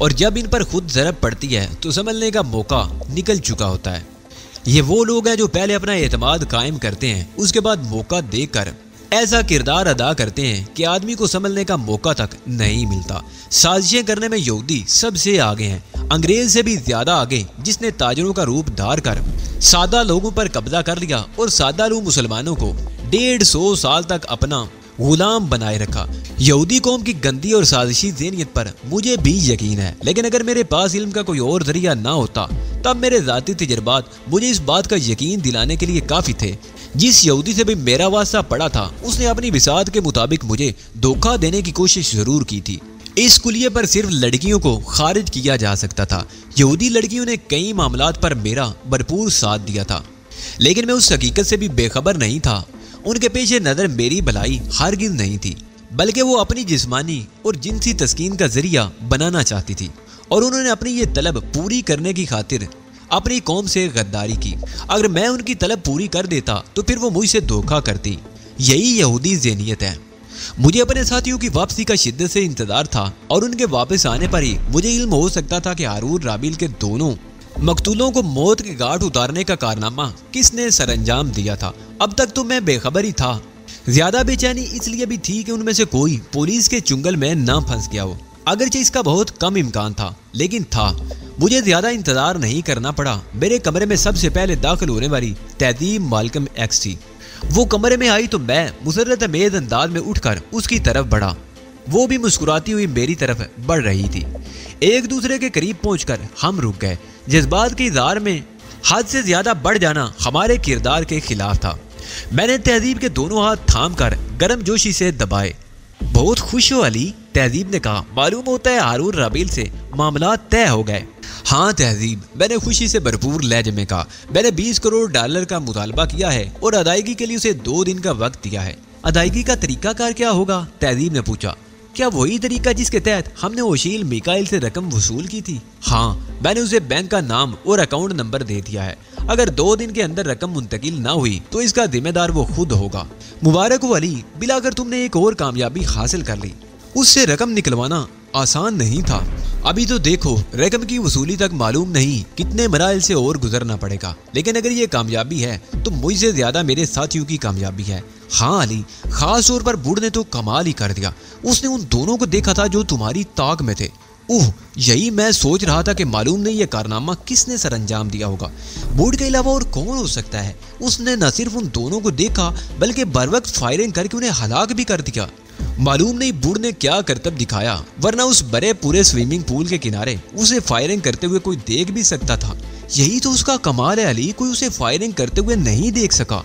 और जब इन पर खुद ज़रब पड़ती है तो संभलने का मौका निकल चुका होता है। ये वो लोग हैं जो पहले अपना एतमाद कायम करते हैं, उसके बाद मौका देकर ऐसा किरदार अदा करते हैं कि आदमी को संभलने का मौका तक नहीं मिलता। साजिशें करने में यहूदी सबसे आगे हैं, अंग्रेज से भी ज्यादा आगे, जिसने ताजरों का रूप धार कर सादा लोगों पर कब्जा कर लिया और सादा लोग मुसलमानों को 150 साल तक अपना गुलाम बनाए रखा। यहूदी कौम की गंदी और साजिशी ज़हनियत पर मुझे भी यकीन है, लेकिन अगर मेरे पास इल्म का कोई और जरिया ना होता तब मेरे ज़ाती तजर्बात मुझे इस बात का यकीन दिलाने के लिए काफ़ी थे। जिस यहूदी से भी मेरा वास्ता पड़ा था उसने अपनी बिसात के मुताबिक मुझे धोखा देने की कोशिश जरूर की थी। इस कुलिये पर सिर्फ लड़कियों को खारिज किया जा सकता था। यहूदी लड़कियों ने कई मामलात पर मेरा भरपूर साथ दिया था, लेकिन मैं उस हकीकत से भी बेखबर नहीं था। उनके पेश नज़र मेरी भलाई हरगिज़ नहीं थी, बल्कि वो अपनी जिस्मानी और जिनसी तस्कीन का जरिया बनाना चाहती थी, और उन्होंने अपनी ये तलब पूरी करने की खातिर अपनी कौम से गद्दारी की। अगर मैं उनकी तलब पूरी कर देता तो फिर वो मुझसे धोखा करती। यही यहूदी ज़हनियत है। मुझे अपने साथियों की वापसी का शिद्दत से इंतजार था, और उनके वापस आने पर ही मुझे इल्म हो सकता था कि हारून राबील के दोनों मकतूलों को मौत के घाट उतारने का कारनामा किसने सरअंजाम दिया था। अब तक तो मैं बेखबर ही था। ज्यादा बेचैनी इसलिए भी थी कि उनमें से कोई पुलिस के चुंगल में ना फंस गया हो। अगरचे इसका बहुत कम इम्कान था, लेकिन था। मुझे ज्यादा इंतजार नहीं करना पड़ा। मेरे कमरे में सबसे पहले दाखिल होने वाली तहजीब मालकम एक्स थी। वो कमरे में आई तो मैं मुसर्रत अमेज अंदाज में उठकर उसकी तरफ बढ़ा। वो भी मुस्कुराती हुई मेरी तरफ बढ़ रही थी। एक दूसरे के करीब पहुंचकर हम रुक गए। जज्बात के इज़हार में हद से ज्यादा बढ़ जाना हमारे किरदार के खिलाफ था। मैंने तहजीब के दोनों हाथ थाम कर गर्म जोशी से दबाए। बहुत खुश हो अली, तहजीब ने कहा। मालूम होता है हारून राबील से मामला तय हो गए। हाँ तहजीब, मैंने खुशी से भरपूर लहजे में कहा। मैंने $20 करोड़ का मुतालबा किया है और अदायगी के लिए उसे 2 दिन का वक्त दिया है। अदायगी का तरीकाकार क्या होगा? तहजीब ने पूछा। क्या वही तरीका जिसके तहत हमने ओशील मिकाइल से रकम वसूल की थी? हाँ, मैंने उसे बैंक का नाम और अकाउंट नंबर दे दिया है। अगर 2 दिन के अंदर रकम मुंतकिल ना हुई तो इसका जिम्मेदार वो खुद होगा। मुबारक हो अली, बिलाकर तुमने एक और कामयाबी हासिल कर ली। उससे रकम निकलवाना आसान नहीं था। अभी तो देखो, रकम की वसूली तक मालूम नहीं कितने मराइल से और गुजरना पड़ेगा, लेकिन अगर ये कामयाबी है तो मुझसे ज्यादा मेरे साथियों की कामयाबी है। हाँ अली, खास तौर पर बूढ़ ने तो कमाल ही कर दिया। उसने उन दोनों को देखा था जो तुम्हारी ताक में थे। ओह, यही मैं सोच रहा था कि मालूम नहीं ये कारनामा किसने सरअंजाम दिया होगा। बूढ़ के अलावा और कौन हो सकता है? उसने न सिर्फ उन दोनों को देखा बल्कि बरवक्त फायरिंग करके उन्हें हलाक भी कर दिया। मालूम नहीं बूढ़ ने क्या करतब दिखाया, वरना उस बड़े पूरे स्विमिंग पूल के किनारे उसे फायरिंग करते हुए कोई देख भी सकता था। यही तो उसका कमाल है अली, कोई उसे फायरिंग करते हुए नहीं देख सका।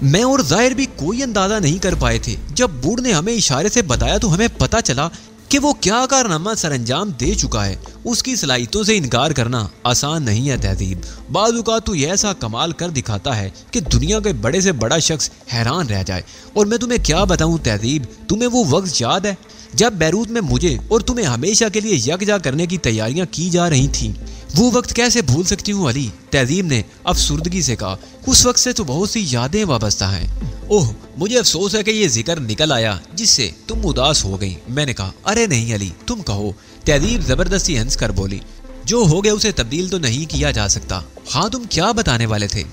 मैं और जाहिर भी कोई अंदाजा नहीं कर पाए थे। जब बूढ़ ने हमें इशारे से बताया तो हमें पता चला कि वो क्या कारनामा सरअंजाम दे चुका है। उसकी सलाहियतों से इनकार करना आसान नहीं है तहजीब। बाज़-औक़ात तो यह ऐसा कमाल कर दिखाता है कि दुनिया के बड़े से बड़ा शख्स हैरान रह जाए। और मैं तुम्हें क्या बताऊं तहजीब, तुम्हें वो वक्त याद है जब बैरूत में मुझे और तुम्हें हमेशा के लिए यकजा करने की तैयारियां की जा रही थीं? वो वक्त कैसे भूल सकती हूँ अली, तहजीब ने अफसुर्दगी से कहा। उस वक्त से तो बहुत सी यादें वाबस्ता हैं। ओह, मुझे अफसोस है कि ये जिक्र निकल आया जिससे तुम उदास हो गई। मैंने कहा, अरे नहीं अली, तुम कहो। तहजीब जबरदस्ती हंस कर बोली, जो हो गया उसे तब्दील तो नहीं किया जा सकता। हाँ, तुम क्या बताने वाले थे?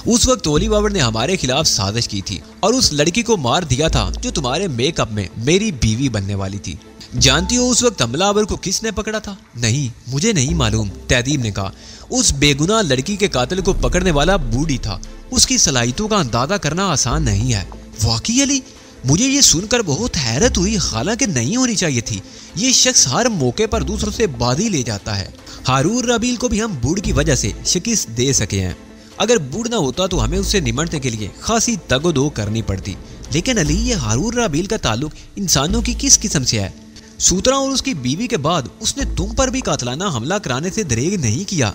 उस वक्त ओली बाबर ने हमारे खिलाफ साजिश की थी और उस लड़की को मार दिया था जो तुम्हारे मेकअप में मेरी बीवी बनने वाली थी। जानती हो उस वक्त हमलावर को किसने पकड़ा था? नहीं, मुझे नहीं मालूम, तहजीब ने कहा। उस बेगुनाह लड़की के कातिल को पकड़ने वाला बूढ़ी था। उसकी सलाहियतों का अंदाजा करना आसान नहीं है। वाकई अली, मुझे ये सुनकर बहुत हैरत हुई, हालांकि नहीं होनी चाहिए थी। ये शख्स हर मौके पर दूसरों से बाजी ले जाता है। हारून राबील को भी हम बूढ़ की वजह से शिकस्त दे सके हैं। अगर बूढ़ ना होता तो हमें उससे निमटने के लिए खासी तगोदो करनी पड़ती। लेकिन अली, ये हारून राबील का ताल्लुक इंसानों की किस किस्म से है? सूत्रा और उसकी बीवी के बाद उसने तुम पर भी कातलाना हमला कराने से दरेग नहीं किया।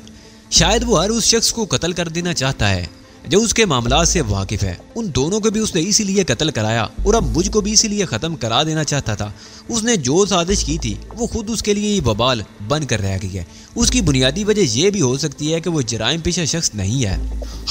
शायद वो हर उस शख्स को कत्ल कर देना चाहता है जो उसके मामला से वाकिफ है। उन दोनों को भी उसने इसीलिए कत्ल कराया और अब मुझको भी इसीलिए ख़त्म करा देना चाहता था। उसने जो साजिश की थी वो खुद उसके लिए वबाल बन कर रह गई है। उसकी बुनियादी वजह यह भी हो सकती है कि वो जराइम पेशा शख्स नहीं है।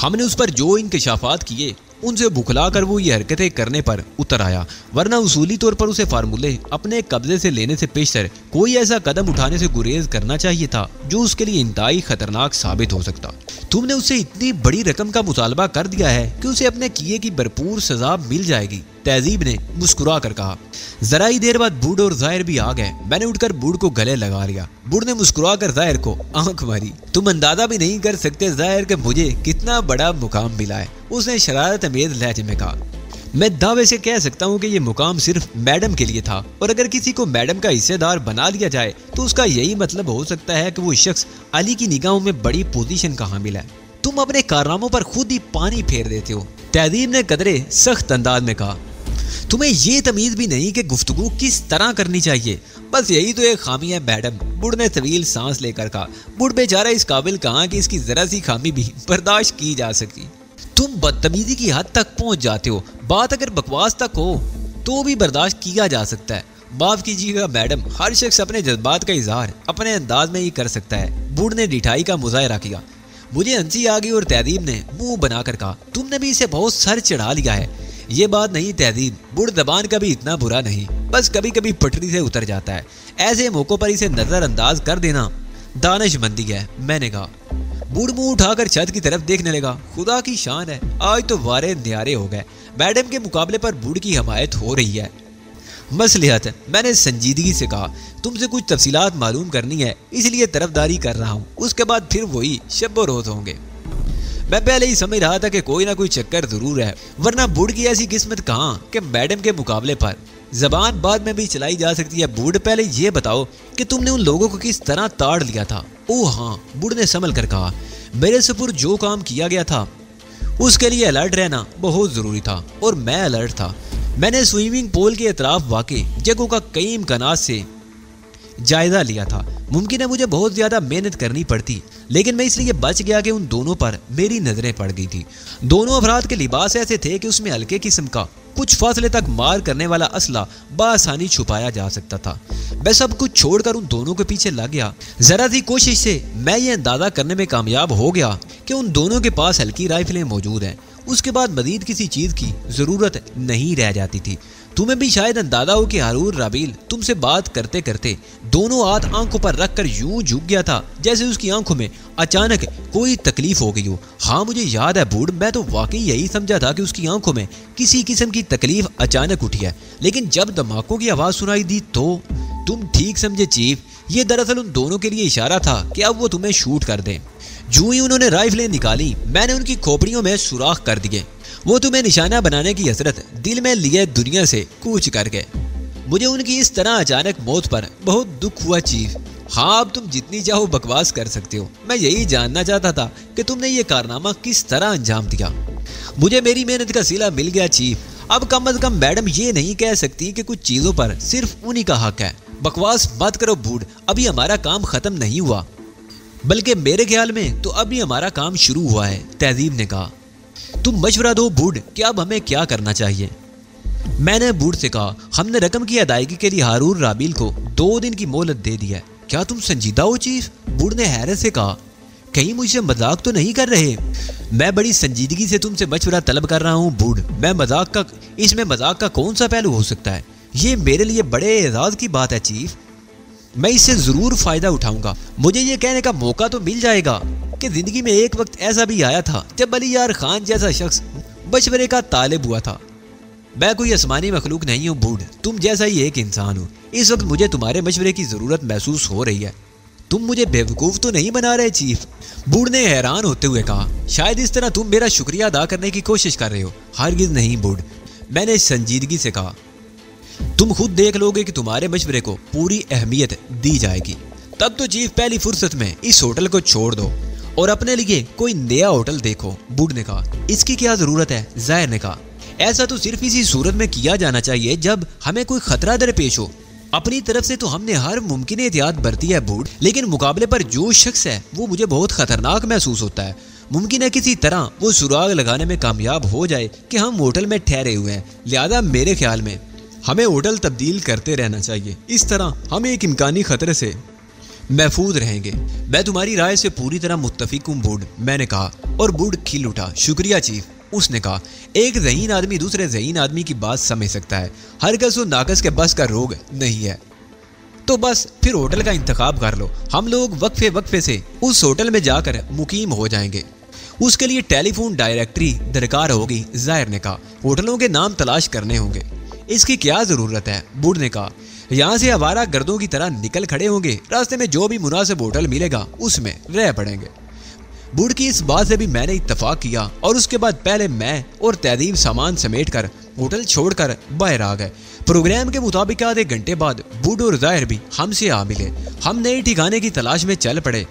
हमने उस पर जो इंकशाफात किए उनसे बुखला कर वो ये हरकतें करने पर उतर आया, वरना उसूली तौर पर उसे फार्मूले अपने कब्जे से लेने से पेशतर कोई ऐसा कदम उठाने से गुरेज करना चाहिए था जो उसके लिए इंतहाई खतरनाक साबित हो सकता। तुमने उससे इतनी बड़ी रकम का मुतालबा कर दिया है कि उसे अपने किए की भरपूर सजा मिल जाएगी, तहजीब ने मुस्कुरा कर कहा। जरा ही देर बाद बूढ़ और जाहिर भी आ गए। मैंने उठकर बूढ़ को गले लगा लिया। बूढ़ ने मुस्कुरा कर जाहिर को आंख मारी। तुम अंदाजा भी नहीं कर सकते जाहिर कि मुझे कितना बड़ा मुकाम मिला है, उसने शरारत अमेज लहजे में कहा। मैं दावे से कह सकता हूँ कि ये मुकाम सिर्फ मैडम के लिए था, और अगर किसी को मैडम का हिस्सेदार बना लिया जाए तो उसका यही मतलब हो सकता है कि वो शख्स अली की निगाहों में बड़ी पोजीशन का हामिल है। तुम अपने कारनामों पर खुद ही पानी फेर देते हो, तहजीब ने कदरे सख्त अंदाज में कहा। तुम्हें ये तमीज भी नहीं कि गुफ्तगू किस तरह करनी चाहिए, बस यही तो एक खामी है मैडम, बूढ़ ने तवील सांस लेकर कहा। बूढ़ बेचारा इस काबिल कहा कि इसकी जरा सी खामी भी बर्दाश्त की जा सकती। तुम बदतमीजी की हद तक पहुंच जाते हो, बात अगर बकवास तक हो तो भी बर्दाश्त किया जा सकता है। माफ कीजिएगा मैडम, हर शख्स अपने जज्बात का इजहार अपने अंदाज में ही कर सकता है। बूढ़ ने ढिठाई का मुजाहरा किया। मुझे हंसी आ गई और तहजीब ने मुंह बनाकर कहा, तुमने भी इसे बहुत सर चढ़ा लिया है। ये बात नहीं तहजीब, बूढ़ जबान का भी इतना बुरा नहीं, बस कभी कभी पटरी से उतर जाता है। ऐसे मौकों पर इसे नजरअंदाज कर देना दानिशमंदी है, मैंने कहा। बूढ़ मुंह उठाकर छत की तरफ देखने लगा। खुदा की शान है, आज तो वारे न्यारे हो गए। मैडम के मुकाबले पर बूढ़ की हमायत हो रही है। मसलिहत, मैंने संजीदगी से कहा। तुमसे कुछ तफसीलात मालूम करनी है, इसलिए तरफदारी कर रहा हूँ, उसके बाद फिर वही शब रोज होंगे। मैं पहले ही समझ रहा था कि कोई ना कोई चक्कर जरूर है, वरना बूढ़ की ऐसी किस्मत कहाँ कि मैडम के मुकाबले पर जबान बाद में भी चलाई जा सकती है। बूढ़, पहले ये बताओ कि तुमने उन लोगों को किस तरह ताड़ लिया था? ओह हाँ, बूढ़ ने संभल कर कहा। मेरे सुपुर्द जो काम किया गया था उसके लिए अलर्ट रहना बहुत जरूरी था, और मैं अलर्ट था। मैंने स्विमिंग पूल के अतराफ वाक़ई जगहों का कई इम्कानात से जायजा लिया था। मुमकिन है मुझे बहुत ज्यादा मेहनत करनी पड़ती, लेकिन मैं इसलिए बच गया कि उन दोनों पर मेरी नजरें पड़ गई थी। दोनों अफराद के लिबास ऐसे थे कि उसमें हल्के किस्म का कुछ फासले तक मार करने वाला असला बआसानी छुपाया जा सकता था। मैं सब कुछ छोड़कर उन दोनों के पीछे लग गया। जरा सी कोशिश से मैं ये अंदाजा करने में कामयाब हो गया कि उन दोनों के पास हल्की राइफलें मौजूद हैं। उसके बाद मजीद किसी चीज की जरूरत नहीं रह जाती थी। तुम्हें भी शायद अंदाजा हो कि हारून राबील तुमसे बात करते करते दोनों हाथ आंखों पर रखकर यूं झुक गया था जैसे उसकी आंखों में अचानक कोई तकलीफ हो गई हो। हाँ, मुझे याद है बूढ़, मैं तो वाकई यही समझा था कि उसकी आंखों में किसी किस्म की तकलीफ अचानक उठी है, लेकिन जब धमाकों की आवाज सुनाई दी तो तुम ठीक समझे चीफ। ये दरअसल उन दोनों के लिए इशारा था कि अब वो तुम्हें शूट कर दें। जो ही उन्होंने राइफलें निकाली, मैंने उनकी खोपड़ियों में सुराख कर दिए। वो तुम्हें निशाना बनाने की हसरत दिल में लिए दुनिया से कूच कर गए। मुझे उनकी इस तरह अचानक मौत पर बहुत दुख हुआ चीफ। हाँ, अब तुम जितनी चाहो बकवास कर सकते हो। मैं यही जानना चाहता था कि तुमने ये कारनामा किस तरह अंजाम दिया। मुझे मेरी मेहनत का सिला मिल गया चीफ। अब कम अज कम मैडम ये नहीं कह सकती कि कुछ चीजों पर सिर्फ उन्हीं का हक है। बकवास मत करो बूढ़, अभी हमारा काम खत्म नहीं हुआ, बल्कि मेरे ख्याल में तो अभी हमारा काम शुरू हुआ है, तहजीब ने कहा। तुम मशवरा दो बूढ़ कि अब हमें क्या करना चाहिए। मैंने बूढ़ से कहा, हमने रकम की अदायगी के लिए हारून राबील को 2 दिन की मोहलत दे दी है। क्या तुम संजीदा हो चीफ? बूढ़ ने हैरत से कहा। कहीं मुझसे मजाक तो नहीं कर रहे? मैं बड़ी संजीदगी से तुमसे मशवरा तलब कर रहा हूँ बूढ़। इसमें मजाक का कौन सा पहलू हो सकता है? ये मेरे लिए बड़े एजाज की बात है चीफ। मैं इससे जरूर फायदा उठाऊंगा। मुझे ये कहने का मौका तो मिल जाएगा कि जिंदगी में एक वक्त ऐसा भी आया था जब अली यार खान जैसा शख्स मशवरे का तालिब हुआ था। मैं कोई आसमानी मखलूक नहीं हूँ बूढ़, तुम जैसा ही एक इंसान हूँ। इस वक्त मुझे तुम्हारे मशवरे की जरूरत महसूस हो रही है। तुम मुझे बेवकूफ तो नहीं बना रहे चीफ? बूढ़ ने हैरान होते हुए कहा। शायद इस तरह तुम मेरा शुक्रिया अदा करने की कोशिश कर रहे हो। हरगिज नहीं बूढ़, मैंने संजीदगी से कहा। तुम खुद देख लोगे कि तुम्हारे मशवरे को पूरी अहमियत दी जाएगी। तब तो चीफ पहली फुर्सत में इस होटल को छोड़ दो और अपने लिए कोई नया होटल देखो, बूढ़ ने कहा। इसकी क्या जरूरत है? जाहिर ने कहा। ऐसा तो सिर्फ इसी सूरत में किया जाना चाहिए जब हमें कोई खतरा दरपेश हो। अपनी तरफ से तो हमने हर मुमकिन एहतियात बरती है बूढ़, लेकिन मुकाबले पर जो शख्स है वो मुझे बहुत खतरनाक महसूस होता है। मुमकिन है किसी तरह वो सुराग लगाने में कामयाब हो जाए कि हम होटल में ठहरे हुए हैं, लिहाजा मेरे ख्याल में हमें होटल तब्दील करते रहना चाहिए। इस तरह हम एक इम्कानी खतरे से महफूज रहेंगे। मैं तुम्हारी राय से पूरी तरह मुत्तफिक हूँ बूढ़, मैंने कहा, और बूढ़ खिल उठा। शुक्रिया चीफ, उसने कहा। एक ज़हीन आदमी दूसरे ज़हीन आदमी की बात समझ सकता है, हरकस और नाकस के बस का रोग नहीं है। तो बस फिर होटल का इंतखाब कर लो, हम लोग वक्फे वक्फे से उस होटल में जाकर मुकीम हो जाएंगे। उसके लिए टेलीफोन डायरेक्टरी दरकार होगी, जाहिर ने कहा। होटलों के नाम तलाश करने होंगे। इसकी क्या ज़रूरत है, बूढ़ ने कहा। यहाँ से आवारा गर्दों की तरह निकल खड़े होंगे, रास्ते में जो भी मुनासिब होटल मिलेगा उसमें रह पड़ेंगे। बूढ़ की इस बात से भी मैंने इत्तफाक किया और उसके बाद पहले मैं और तहदीब सामान समेटकर होटल छोड़कर बाहर आ गए। प्रोग्राम के मुताबिक आधे घंटे बाद बूढ़ और ज़ाहिर भी हमसे आ मिले। हम नए ठिकाने की तलाश में चल पड़े।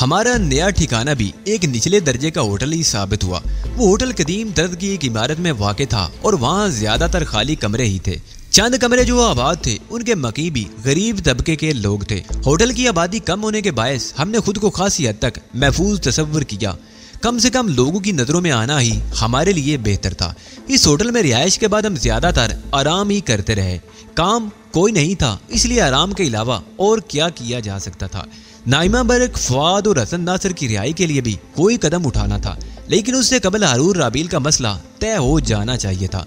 हमारा नया ठिकाना भी एक निचले दर्जे का होटल ही साबित हुआ। वो होटल कदीम दर्द की एक इमारत में वाक़ था और वहाँ ज़्यादातर खाली कमरे ही थे। चंद कमरे जो आबाद थे उनके मकीबी गरीब तबके के लोग थे। होटल की आबादी कम होने के बायस हमने खुद को खासी हद तक महफूज तसव्वुर किया। कम से कम लोगों की नज़रों में आना ही हमारे लिए बेहतर था। इस होटल में रिहाइश के बाद हम ज़्यादातर आराम ही करते रहे। काम कोई नहीं था, इसलिए आराम के अलावा और क्या किया जा सकता था। नाइमा बर्क, फवाद और हसन नासिर की रिहाई के लिए भी कोई कदम उठाना था, लेकिन उससे कबल हारून राबील का मसला तय हो जाना चाहिए था।